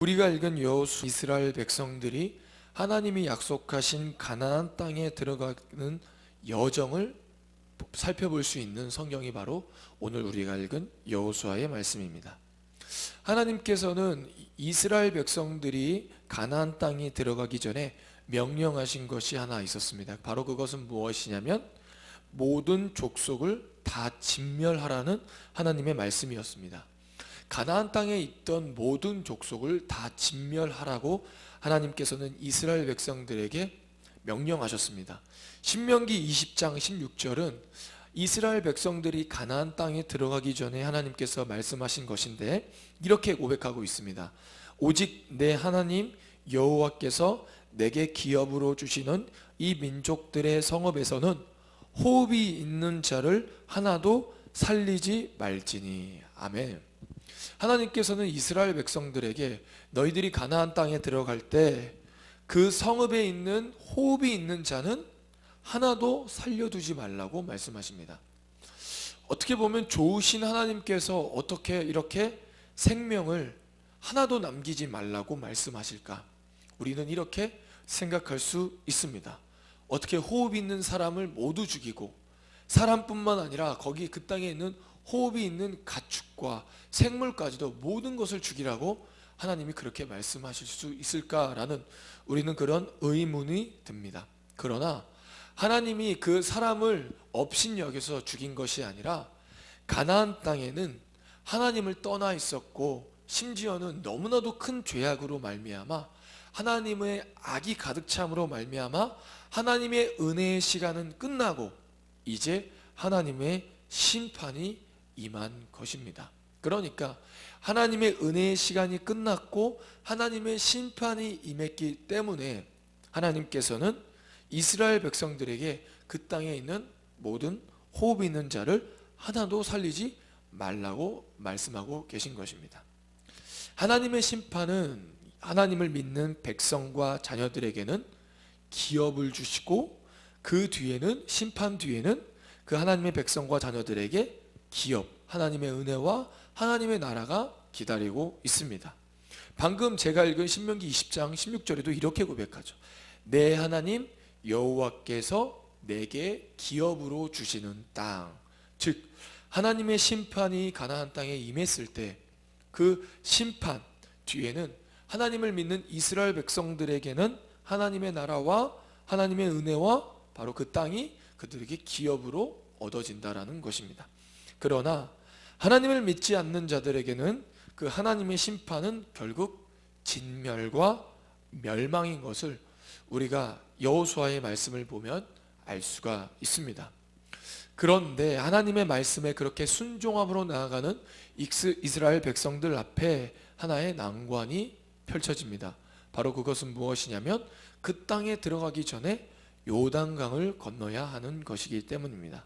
우리가 읽은 여호수 이스라엘 백성들이 하나님이 약속하신 가나안 땅에 들어가는 여정을 살펴볼 수 있는 성경이 바로 오늘 우리가 읽은 여호수아의 말씀입니다. 하나님께서는 이스라엘 백성들이 가나안 땅에 들어가기 전에 명령하신 것이 하나 있었습니다. 바로 그것은 무엇이냐면 모든 족속을 다 진멸하라는 하나님의 말씀이었습니다. 가나안 땅에 있던 모든 족속을 다 진멸하라고 하나님께서는 이스라엘 백성들에게 명령하셨습니다. 신명기 20장 16절은 이스라엘 백성들이 가나안 땅에 들어가기 전에 하나님께서 말씀하신 것인데 이렇게 고백하고 있습니다. 오직 내 하나님 여호와께서 내게 기업으로 주시는 이 민족들의 성읍에서는 호흡이 있는 자를 하나도 살리지 말지니. 아멘. 하나님께서는 이스라엘 백성들에게 너희들이 가나안 땅에 들어갈 때 그 성읍에 있는 호흡이 있는 자는 하나도 살려두지 말라고 말씀하십니다. 어떻게 보면 좋으신 하나님께서 어떻게 이렇게 생명을 하나도 남기지 말라고 말씀하실까? 우리는 이렇게 생각할 수 있습니다. 어떻게 호흡 있는 사람을 모두 죽이고 사람뿐만 아니라 거기 그 땅에 있는 호흡이 있는 가축과 생물까지도 모든 것을 죽이라고 하나님이 그렇게 말씀하실 수 있을까라는 우리는 그런 의문이 듭니다. 그러나 하나님이 그 사람을 업신여겨서 죽인 것이 아니라 가나안 땅에는 하나님을 떠나 있었고 심지어는 너무나도 큰 죄악으로 말미암아 하나님의 악이 가득 참으로 말미암아 하나님의 은혜의 시간은 끝나고 이제 하나님의 심판이 임한 것입니다. 그러니까 하나님의 은혜의 시간이 끝났고 하나님의 심판이 임했기 때문에 하나님께서는 이스라엘 백성들에게 그 땅에 있는 모든 호흡 있는 자를 하나도 살리지 말라고 말씀하고 계신 것입니다. 하나님의 심판은 하나님을 믿는 백성과 자녀들에게는 기업을 주시고 그 뒤에는 심판 뒤에는 그 하나님의 백성과 자녀들에게 기업, 하나님의 은혜와 하나님의 나라가 기다리고 있습니다. 방금 제가 읽은 신명기 20장 16절에도 이렇게 고백하죠. 내 하나님 여호와께서 내게 기업으로 주시는 땅, 즉 하나님의 심판이 가나안 땅에 임했을 때 그 심판 뒤에는 하나님을 믿는 이스라엘 백성들에게는 하나님의 나라와 하나님의 은혜와 바로 그 땅이 그들에게 기업으로 얻어진다라는 것입니다. 그러나 하나님을 믿지 않는 자들에게는 그 하나님의 심판은 결국 진멸과 멸망인 것을 우리가 여호수아의 말씀을 보면 알 수가 있습니다. 그런데 하나님의 말씀에 그렇게 순종함으로 나아가는 이스라엘 백성들 앞에 하나의 난관이 펼쳐집니다. 바로 그것은 무엇이냐면 그 땅에 들어가기 전에 요단강을 건너야 하는 것이기 때문입니다.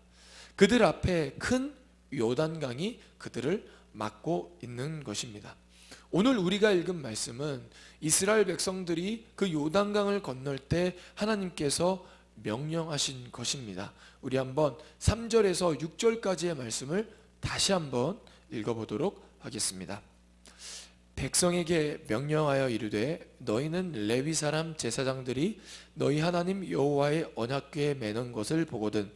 그들 앞에 큰 요단강이 그들을 막고 있는 것입니다. 오늘 우리가 읽은 말씀은 이스라엘 백성들이 그 요단강을 건널 때 하나님께서 명령하신 것입니다. 우리 한번 3절에서 6절까지의 말씀을 다시 한번 읽어보도록 하겠습니다. 백성에게 명령하여 이르되 너희는 레위 사람 제사장들이 너희 하나님 여호와의 언약궤에 매는 것을 보거든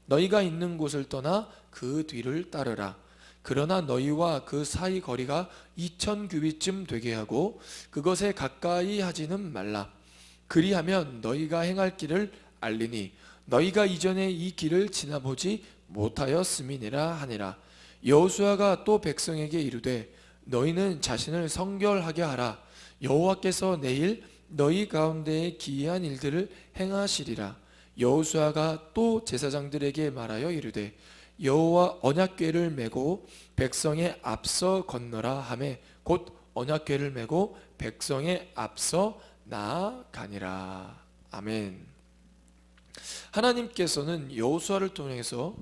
너희가 있는 곳을 떠나 그 뒤를 따르라. 그러나 너희와 그 사이 거리가 2000규빗쯤 되게 하고 그것에 가까이 하지는 말라. 그리하면 너희가 행할 길을 알리니 너희가 이전에 이 길을 지나보지 못하였음이니라 하니라. 여호수아가 또 백성에게 이르되 너희는 자신을 성결하게 하라. 여호와께서 내일 너희 가운데에 기이한 일들을 행하시리라. 여호수아가 또 제사장들에게 말하여 이르되 여호와 언약궤를 메고 백성의 앞서 건너라 하매 곧 언약궤를 메고 백성의 앞서 나아가니라. 아멘. 하나님께서는 여호수아를 통해서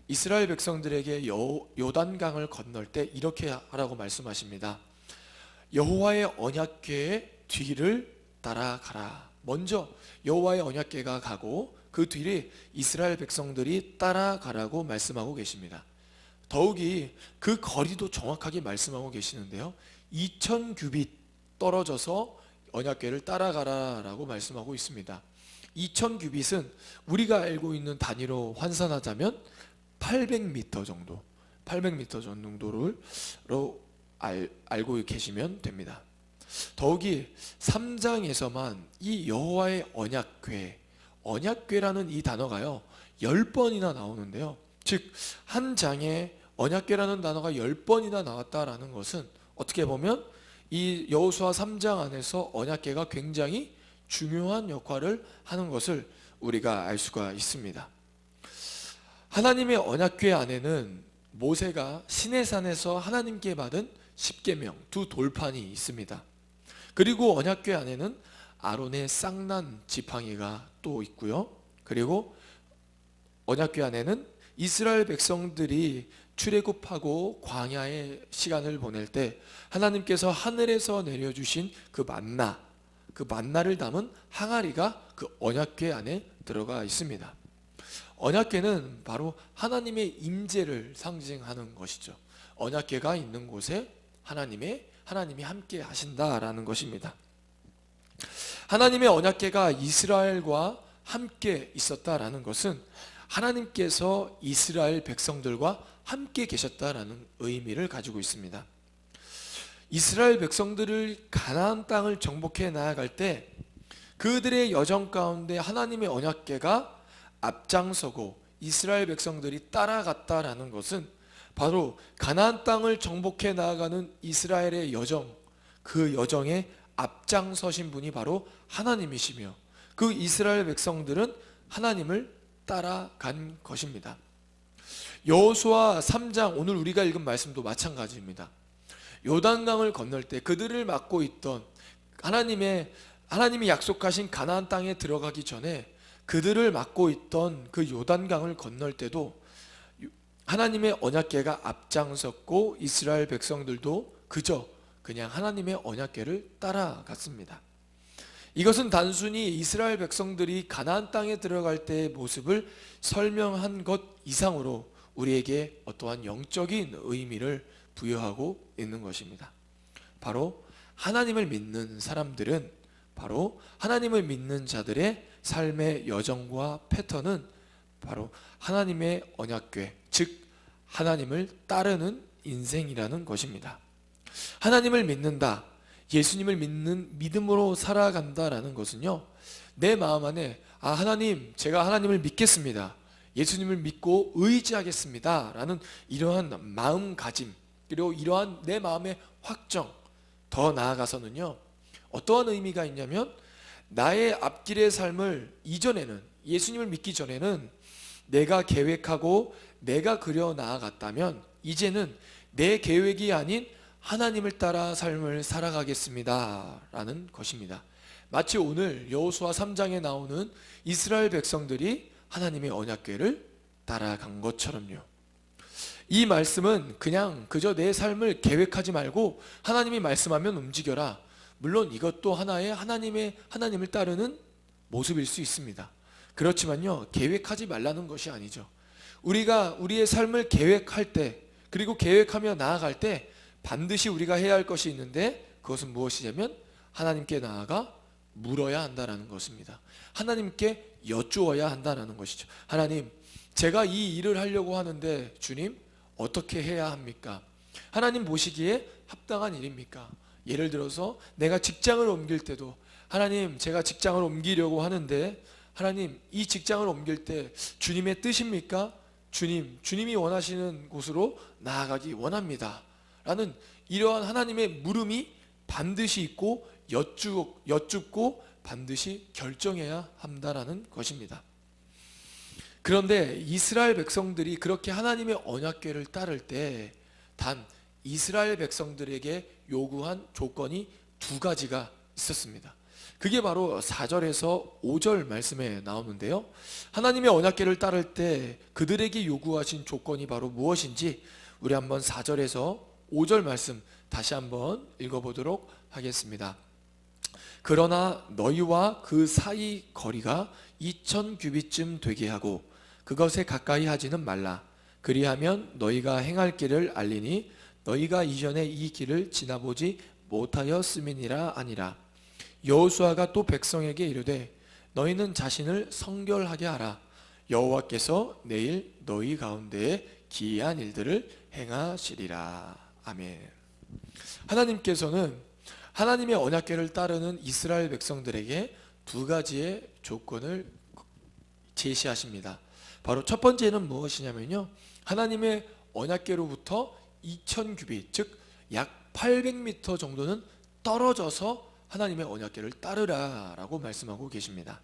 이스라엘 백성들에게 요단강을 건널 때 이렇게 하라고 말씀하십니다. 여호와의 언약궤의 뒤를 따라가라. 먼저 여호와의 언약궤가 가고 그 뒤를 이스라엘 백성들이 따라가라고 말씀하고 계십니다. 더욱이 그 거리도 정확하게 말씀하고 계시는데요. 2000규빗 떨어져서 언약궤를 따라가라라고 말씀하고 있습니다. 2000규빗은 우리가 알고 있는 단위로 환산하자면 800m 정도, 800m 정도를 알고 계시면 됩니다. 더욱이 3장에서만 이 여호와의 언약궤라는 이 단어가요 10번이나 나오는데요. 즉 한 장에 언약궤라는 단어가 10번이나 나왔다라는 것은 어떻게 보면 이 여호수아 3장 안에서 언약궤가 굉장히 중요한 역할을 하는 것을 우리가 알 수가 있습니다. 하나님의 언약궤 안에는 모세가 시내산에서 하나님께 받은 십계명 두 돌판이 있습니다. 그리고 언약궤 안에는 아론의 쌍난 지팡이가 또 있고요. 그리고 언약궤 안에는 이스라엘 백성들이 출애굽하고 광야의 시간을 보낼 때 하나님께서 하늘에서 내려주신 그 만나를 담은 항아리가 그 언약궤 안에 들어가 있습니다. 언약궤는 바로 하나님의 임재를 상징하는 것이죠. 언약궤가 있는 곳에 하나님이 함께 하신다라는 것입니다. 하나님의 언약궤가 이스라엘과 함께 있었다라는 것은 하나님께서 이스라엘 백성들과 함께 계셨다라는 의미를 가지고 있습니다. 이스라엘 백성들을 가나안 땅을 정복해 나아갈 때 그들의 여정 가운데 하나님의 언약궤가 앞장서고 이스라엘 백성들이 따라갔다라는 것은 바로 가나안 땅을 정복해 나아가는 이스라엘의 여정, 그 여정에 앞장서신 분이 바로 하나님이시며 그 이스라엘 백성들은 하나님을 따라간 것입니다. 여호수아 3장 오늘 우리가 읽은 말씀도 마찬가지입니다. 요단강을 건널 때 그들을 막고 있던 하나님이 약속하신 가나안 땅에 들어가기 전에 그들을 막고 있던 그 요단강을 건널 때도 하나님의 언약궤가 앞장섰고 이스라엘 백성들도 그냥 하나님의 언약궤를 따라갔습니다. 이것은 단순히 이스라엘 백성들이 가나안 땅에 들어갈 때의 모습을 설명한 것 이상으로 우리에게 어떠한 영적인 의미를 부여하고 있는 것입니다. 바로 하나님을 믿는 사람들은 바로 하나님을 믿는 자들의 삶의 여정과 패턴은 바로 하나님의 언약궤, 즉 하나님을 따르는 인생이라는 것입니다. 하나님을 믿는다, 예수님을 믿는 믿음으로 살아간다라는 것은요, 내 마음 안에 하나님, 제가 하나님을 믿겠습니다, 예수님을 믿고 의지하겠습니다 라는 이러한 마음가짐, 그리고 이러한 내 마음의 확정, 더 나아가서는요 어떠한 의미가 있냐면 나의 앞길의 삶을 이전에는, 예수님을 믿기 전에는 내가 계획하고 내가 그려 나아갔다면 이제는 내 계획이 아닌 하나님을 따라 삶을 살아가겠습니다 라는 것입니다. 마치 오늘 여호수아 3장에 나오는 이스라엘 백성들이 하나님의 언약궤를 따라간 것처럼요. 이 말씀은 그저 내 삶을 계획하지 말고 하나님이 말씀하면 움직여라, 물론 이것도 하나의 하나님을 따르는 모습일 수 있습니다. 그렇지만요, 계획하지 말라는 것이 아니죠. 우리가 우리의 삶을 계획할 때, 그리고 계획하며 나아갈 때 반드시 우리가 해야 할 것이 있는데 그것은 무엇이냐면 하나님께 나아가 물어야 한다는 것입니다. 하나님께 여쭈어야 한다는 것이죠. 하나님, 제가 이 일을 하려고 하는데 주님 어떻게 해야 합니까? 하나님 보시기에 합당한 일입니까? 예를 들어서 내가 직장을 옮길 때도 하나님, 제가 직장을 옮기려고 하는데 하나님, 이 직장을 옮길 때 주님의 뜻입니까? 주님이 원하시는 곳으로 나아가기 원합니다 라는 이러한 하나님의 물음이 반드시 있고 여쭙고 반드시 결정해야 한다라는 것입니다. 그런데 이스라엘 백성들이 그렇게 하나님의 언약궤를 따를 때 단 이스라엘 백성들에게 요구한 조건이 두 가지가 있었습니다. 그게 바로 4절에서 5절 말씀에 나오는데요, 하나님의 언약궤를 따를 때 그들에게 요구하신 조건이 바로 무엇인지 우리 한번 4절에서 5절 말씀 다시 한번 읽어보도록 하겠습니다. 그러나 너희와 그 사이 거리가 2000규빗쯤 되게 하고 그것에 가까이 하지는 말라. 그리하면 너희가 행할 길을 알리니 너희가 이전에 이 길을 지나보지 못하였음이니라 아니라. 여호수아가 또 백성에게 이르되 너희는 자신을 성결하게 하라. 여호와께서 내일 너희 가운데에 기이한 일들을 행하시리라. 아멘. 하나님께서는 하나님의 언약궤를 따르는 이스라엘 백성들에게 두 가지의 조건을 제시하십니다. 바로 첫 번째는 무엇이냐면요, 하나님의 언약궤로부터 2000규빗, 즉 약 800m 정도는 떨어져서 하나님의 언약궤를 따르라라고 말씀하고 계십니다.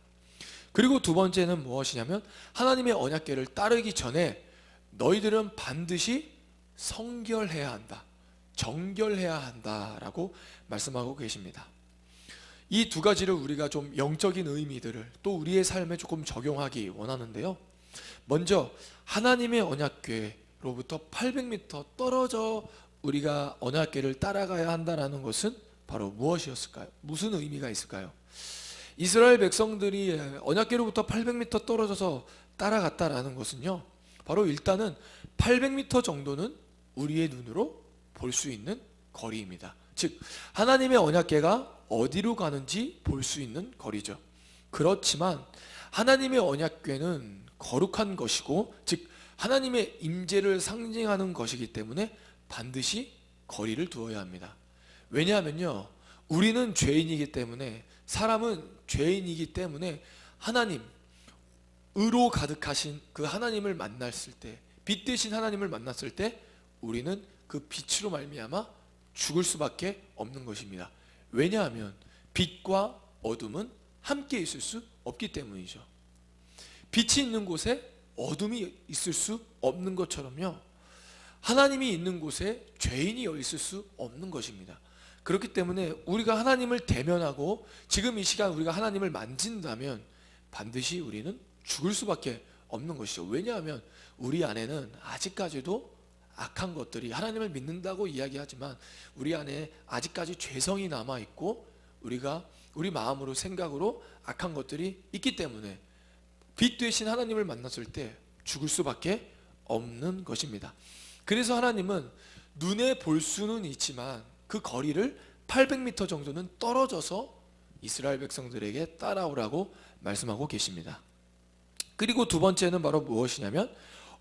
그리고 두 번째는 무엇이냐면 하나님의 언약궤를 따르기 전에 너희들은 반드시 성결해야 한다, 정결해야 한다라고 말씀하고 계십니다. 이 두 가지를 우리가 좀 영적인 의미들을 또 우리의 삶에 조금 적용하기 원하는데요. 먼저 하나님의 언약궤로부터 800m 떨어져 우리가 언약궤를 따라가야 한다는 것은 바로 무엇이었을까요? 무슨 의미가 있을까요? 이스라엘 백성들이 언약궤로부터 800m 떨어져서 따라갔다라는 것은요, 바로 일단은 800m 정도는 우리의 눈으로 볼 수 있는 거리입니다. 즉 하나님의 언약궤가 어디로 가는지 볼 수 있는 거리죠. 그렇지만 하나님의 언약궤는 거룩한 것이고, 즉 하나님의 임재를 상징하는 것이기 때문에 반드시 거리를 두어야 합니다. 왜냐하면요, 우리는 죄인이기 때문에, 사람은 죄인이기 때문에 하나님, 의로 가득하신 그 하나님을 만났을 때, 빛 되신 하나님을 만났을 때 우리는 그 빛으로 말미암아 죽을 수밖에 없는 것입니다. 왜냐하면 빛과 어둠은 함께 있을 수 없기 때문이죠. 빛이 있는 곳에 어둠이 있을 수 없는 것처럼요, 하나님이 있는 곳에 죄인이 있을 수 없는 것입니다. 그렇기 때문에 우리가 하나님을 대면하고 지금 이 시간 우리가 하나님을 만진다면 반드시 우리는 죽을 수밖에 없는 것이죠. 왜냐하면 우리 안에는 아직까지도 악한 것들이, 하나님을 믿는다고 이야기하지만 우리 안에 아직까지 죄성이 남아있고 우리가 우리 마음으로 생각으로 악한 것들이 있기 때문에 빛 되신 하나님을 만났을 때 죽을 수밖에 없는 것입니다. 그래서 하나님은 눈에 볼 수는 있지만 그 거리를 800m 정도는 떨어져서 이스라엘 백성들에게 따라오라고 말씀하고 계십니다. 그리고 두 번째는 바로 무엇이냐면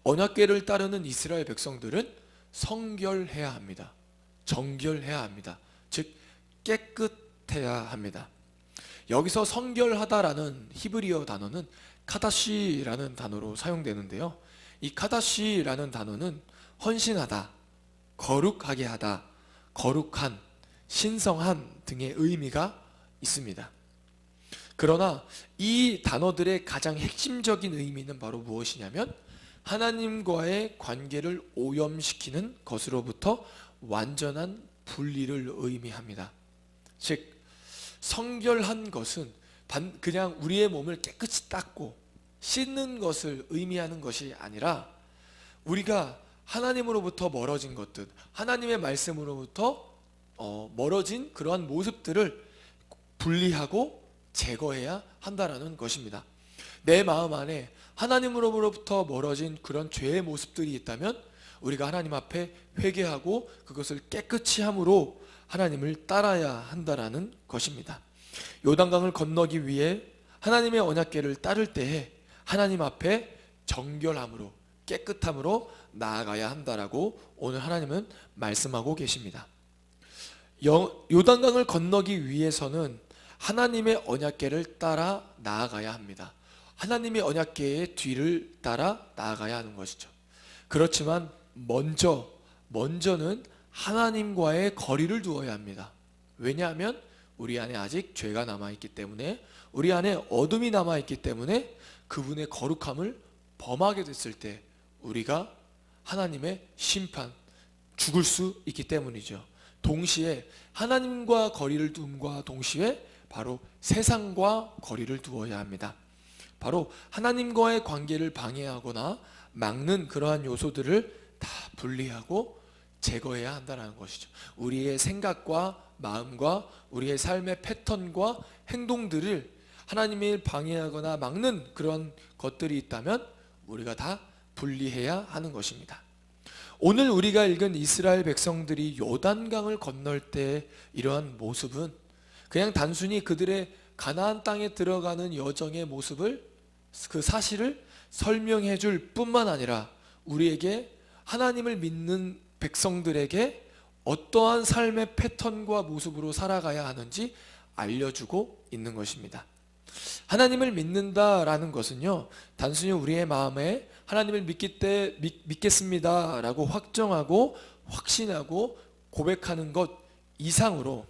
언약궤를 따르는 이스라엘 백성들은 성결해야 합니다. 정결해야 합니다. 즉 깨끗해야 합니다. 여기서 성결하다라는 히브리어 단어는 카다시라는 단어로 사용되는데요, 이 카다시라는 단어는 헌신하다, 거룩하게 하다, 거룩한, 신성한 등의 의미가 있습니다. 그러나 이 단어들의 가장 핵심적인 의미는 바로 무엇이냐면 하나님과의 관계를 오염시키는 것으로부터 완전한 분리를 의미합니다. 즉 성결한 것은 그냥 우리의 몸을 깨끗이 닦고 씻는 것을 의미하는 것이 아니라 우리가 하나님으로부터 멀어진 것들, 하나님의 말씀으로부터 멀어진 그러한 모습들을 분리하고 제거해야 한다라는 것입니다. 내 마음 안에 하나님으로부터 멀어진 그런 죄의 모습들이 있다면 우리가 하나님 앞에 회개하고 그것을 깨끗이 함으로 하나님을 따라야 한다라는 것입니다. 요단강을 건너기 위해 하나님의 언약궤를 따를 때에 하나님 앞에 정결함으로, 깨끗함으로 나아가야 한다라고 오늘 하나님은 말씀하고 계십니다. 요단강을 건너기 위해서는 하나님의 언약궤를 따라 나아가야 합니다. 하나님의 언약궤의 뒤를 따라 나아가야 하는 것이죠. 그렇지만 먼저는 하나님과의 거리를 두어야 합니다. 왜냐하면 우리 안에 아직 죄가 남아있기 때문에, 우리 안에 어둠이 남아있기 때문에 그분의 거룩함을 범하게 됐을 때 우리가 하나님의 심판, 죽을 수 있기 때문이죠. 동시에 하나님과 거리를 둠과 동시에 바로 세상과 거리를 두어야 합니다. 바로 하나님과의 관계를 방해하거나 막는 그러한 요소들을 다 분리하고 제거해야 한다는 것이죠. 우리의 생각과 마음과 우리의 삶의 패턴과 행동들을 하나님을 방해하거나 막는 그런 것들이 있다면 우리가 다 분리해야 하는 것입니다. 오늘 우리가 읽은 이스라엘 백성들이 요단강을 건널 때 이러한 모습은 그냥 단순히 그들의 가나안 땅에 들어가는 여정의 모습을, 그 사실을 설명해 줄 뿐만 아니라 우리에게, 하나님을 믿는 백성들에게 어떠한 삶의 패턴과 모습으로 살아가야 하는지 알려주고 있는 것입니다. 하나님을 믿는다라는 것은요, 단순히 우리의 마음에 하나님을 믿겠습니다 라고 확정하고 확신하고 고백하는 것 이상으로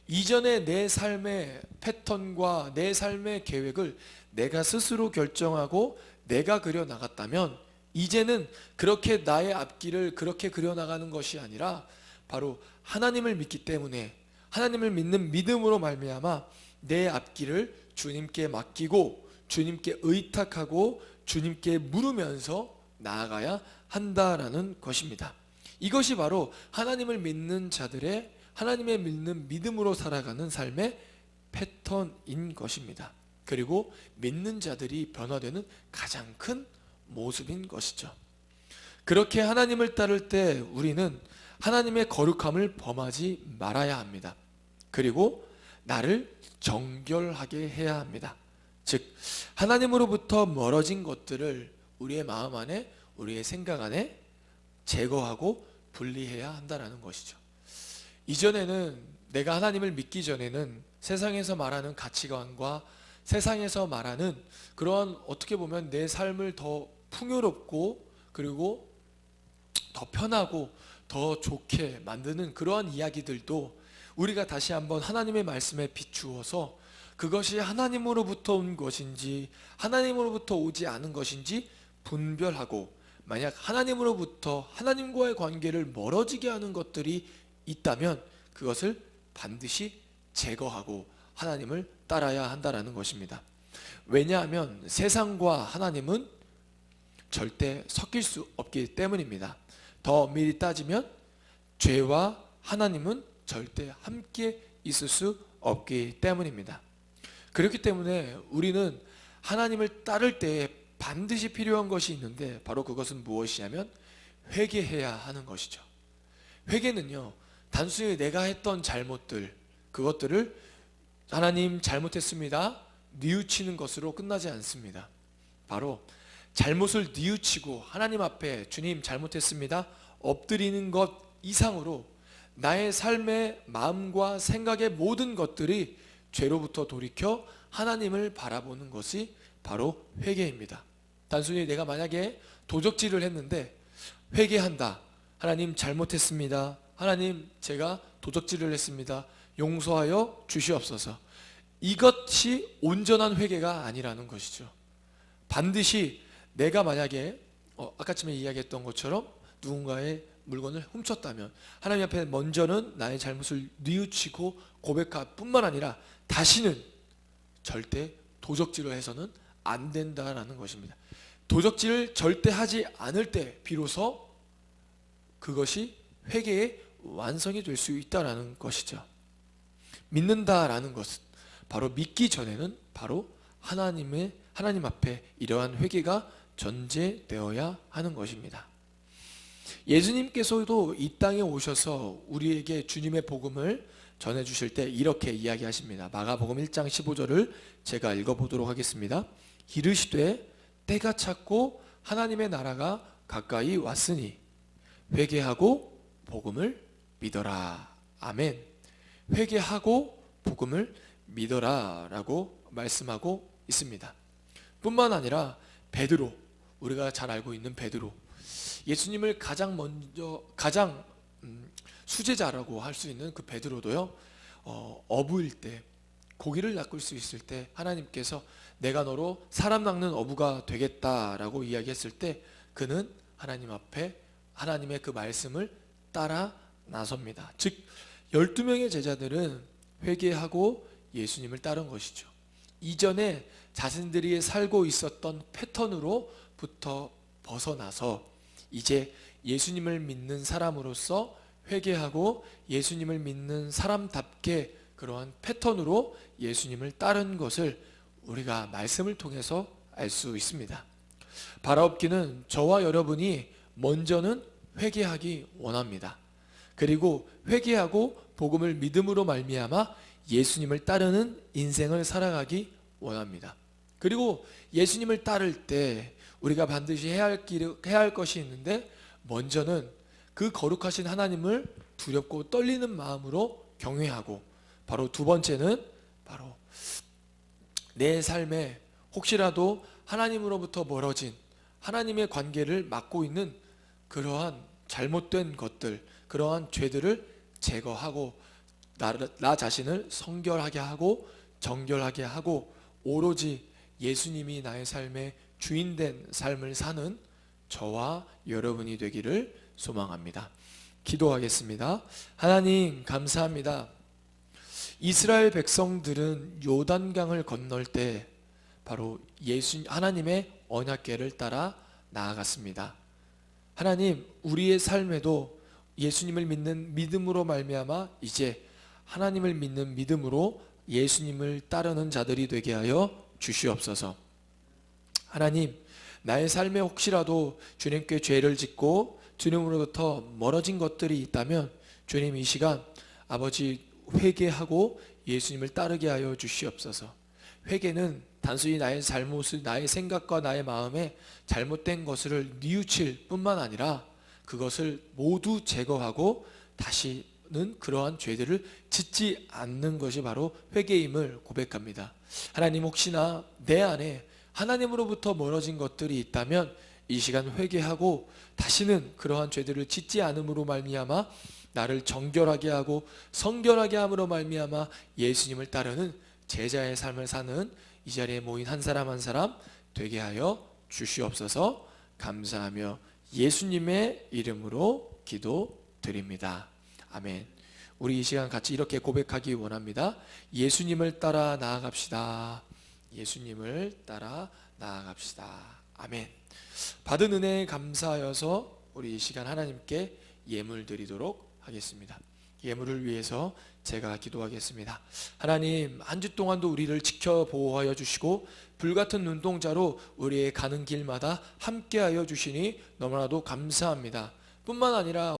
이전의 내 삶의 패턴과 내 삶의 계획을 내가 스스로 결정하고 내가 그려 나갔다면, 이제는 그렇게 나의 앞길을 그렇게 그려 나가는 것이 아니라 바로 하나님을 믿기 때문에, 하나님을 믿는 믿음으로 말미암아 내 앞길을 주님께 맡기고 주님께 의탁하고 주님께 물으면서 나아가야 한다라는 것입니다. 이것이 바로 하나님을 믿는 자들의, 하나님의 믿는 믿음으로 살아가는 삶의 패턴인 것입니다. 그리고 믿는 자들이 변화되는 가장 큰 모습인 것이죠. 그렇게 하나님을 따를 때 우리는 하나님의 거룩함을 범하지 말아야 합니다. 그리고 나를 정결하게 해야 합니다. 즉 하나님으로부터 멀어진 것들을 우리의 마음 안에, 우리의 생각 안에 제거하고 분리해야 한다는 것이죠. 이전에는, 내가 하나님을 믿기 전에는 세상에서 말하는 가치관과 세상에서 말하는 그런, 어떻게 보면 내 삶을 더 풍요롭고 그리고 더 편하고 더 좋게 만드는 그러한 이야기들도 우리가 다시 한번 하나님의 말씀에 비추어서 그것이 하나님으로부터 온 것인지 하나님으로부터 오지 않은 것인지 분별하고, 만약 하나님으로부터, 하나님과의 관계를 멀어지게 하는 것들이 있다면 그것을 반드시 제거하고 하나님을 따라야 한다는 것입니다. 왜냐하면 세상과 하나님은 절대 섞일 수 없기 때문입니다. 더 미리 따지면 죄와 하나님은 절대 함께 있을 수 없기 때문입니다. 그렇기 때문에 우리는 하나님을 따를 때 반드시 필요한 것이 있는데, 바로 그것은 무엇이냐면 회개해야 하는 것이죠. 회개는요, 단순히 내가 했던 잘못들, 그것들을 하나님 잘못했습니다 뉘우치는 것으로 끝나지 않습니다. 바로 잘못을 뉘우치고 하나님 앞에 주님 잘못했습니다 엎드리는 것 이상으로 나의 삶의 마음과 생각의 모든 것들이 죄로부터 돌이켜 하나님을 바라보는 것이 바로 회개입니다. 단순히 내가 만약에 도적질을 했는데 회개한다, 하나님 잘못했습니다, 하나님 제가 도적질을 했습니다, 용서하여 주시옵소서, 이것이 온전한 회개가 아니라는 것이죠. 반드시 내가 만약에 아까쯤에 이야기했던 것처럼 누군가의 물건을 훔쳤다면 하나님 앞에 먼저는 나의 잘못을 뉘우치고 고백할 뿐만 아니라 다시는 절대 도적질을 해서는 안 된다라는 것입니다. 도적질을 절대 하지 않을 때 비로소 그것이 회개의 완성이 될 수 있다라는 것이죠. 믿는다라는 것은 바로 믿기 전에는 바로 하나님 앞에 이러한 회개가 전제되어야 하는 것입니다. 예수님께서도 이 땅에 오셔서 우리에게 주님의 복음을 전해주실 때 이렇게 이야기하십니다. 마가복음 1장 15절을 제가 읽어보도록 하겠습니다. 이르시되 때가 찼고 하나님의 나라가 가까이 왔으니 회개하고 복음을 믿어라. 아멘. 회개하고 복음을 믿어라 라고 말씀하고 있습니다. 뿐만 아니라 베드로, 우리가 잘 알고 있는 베드로, 예수님을 가장 수제자라고 할 수 있는 그 베드로도요, 어부일 때, 고기를 낚을 수 있을 때 하나님께서 내가 너로 사람 낚는 어부가 되겠다라고 이야기했을 때 그는 하나님 앞에 하나님의 그 말씀을 따라 나섭니다. 즉 12명의 제자들은 회개하고 예수님을 따른 것이죠. 이전에 자신들이 살고 있었던 패턴으로부터 벗어나서 이제 예수님을 믿는 사람으로서 회개하고 예수님을 믿는 사람답게 그러한 패턴으로 예수님을 따른 것을 우리가 말씀을 통해서 알 수 있습니다. 바라옵기는 저와 여러분이 먼저는 회개하기 원합니다. 그리고 회개하고 복음을 믿음으로 말미암아 예수님을 따르는 인생을 살아가기 원합니다. 그리고 예수님을 따를 때 우리가 반드시 해야 할 것이 있는데, 먼저는 그 거룩하신 하나님을 두렵고 떨리는 마음으로 경외하고, 바로 두 번째는 바로 내 삶에 혹시라도 하나님으로부터 멀어진 하나님의 관계를 막고 있는 그러한 잘못된 것들, 그러한 죄들을 제거하고 나 자신을 성결하게 하고 정결하게 하고 오로지 예수님이 나의 삶의 주인된 삶을 사는 저와 여러분이 되기를 소망합니다. 기도하겠습니다. 하나님 감사합니다. 이스라엘 백성들은 요단강을 건널 때 바로 하나님의 언약궤를 따라 나아갔습니다. 하나님, 우리의 삶에도 예수님을 믿는 믿음으로 말미암아 이제 하나님을 믿는 믿음으로 예수님을 따르는 자들이 되게 하여 주시옵소서. 하나님, 나의 삶에 혹시라도 주님께 죄를 짓고 주님으로부터 멀어진 것들이 있다면 주님, 이 시간 아버지 회개하고 예수님을 따르게 하여 주시옵소서. 회개는 단순히 나의 잘못을, 나의 생각과 나의 마음에 잘못된 것을 뉘우칠 뿐만 아니라 그것을 모두 제거하고 다시는 그러한 죄들을 짓지 않는 것이 바로 회개임을 고백합니다. 하나님, 혹시나 내 안에 하나님으로부터 멀어진 것들이 있다면 이 시간 회개하고 다시는 그러한 죄들을 짓지 않음으로 말미암아 나를 정결하게 하고 성결하게 함으로 말미암아 예수님을 따르는 제자의 삶을 사는 이 자리에 모인 한 사람 한 사람 되게 하여 주시옵소서. 감사하며 예수님의 이름으로 기도드립니다. 아멘. 우리 이 시간 같이 이렇게 고백하기 원합니다. 예수님을 따라 나아갑시다. 예수님을 따라 나아갑시다. 아멘. 받은 은혜에 감사하여서 우리 이 시간 하나님께 예물 드리도록 하겠습니다. 예물을 위해서 제가 기도하겠습니다. 하나님, 한 주 동안도 우리를 지켜 보호하여 주시고 불같은 눈동자로 우리의 가는 길마다 함께하여 주시니 너무나도 감사합니다. 뿐만 아니라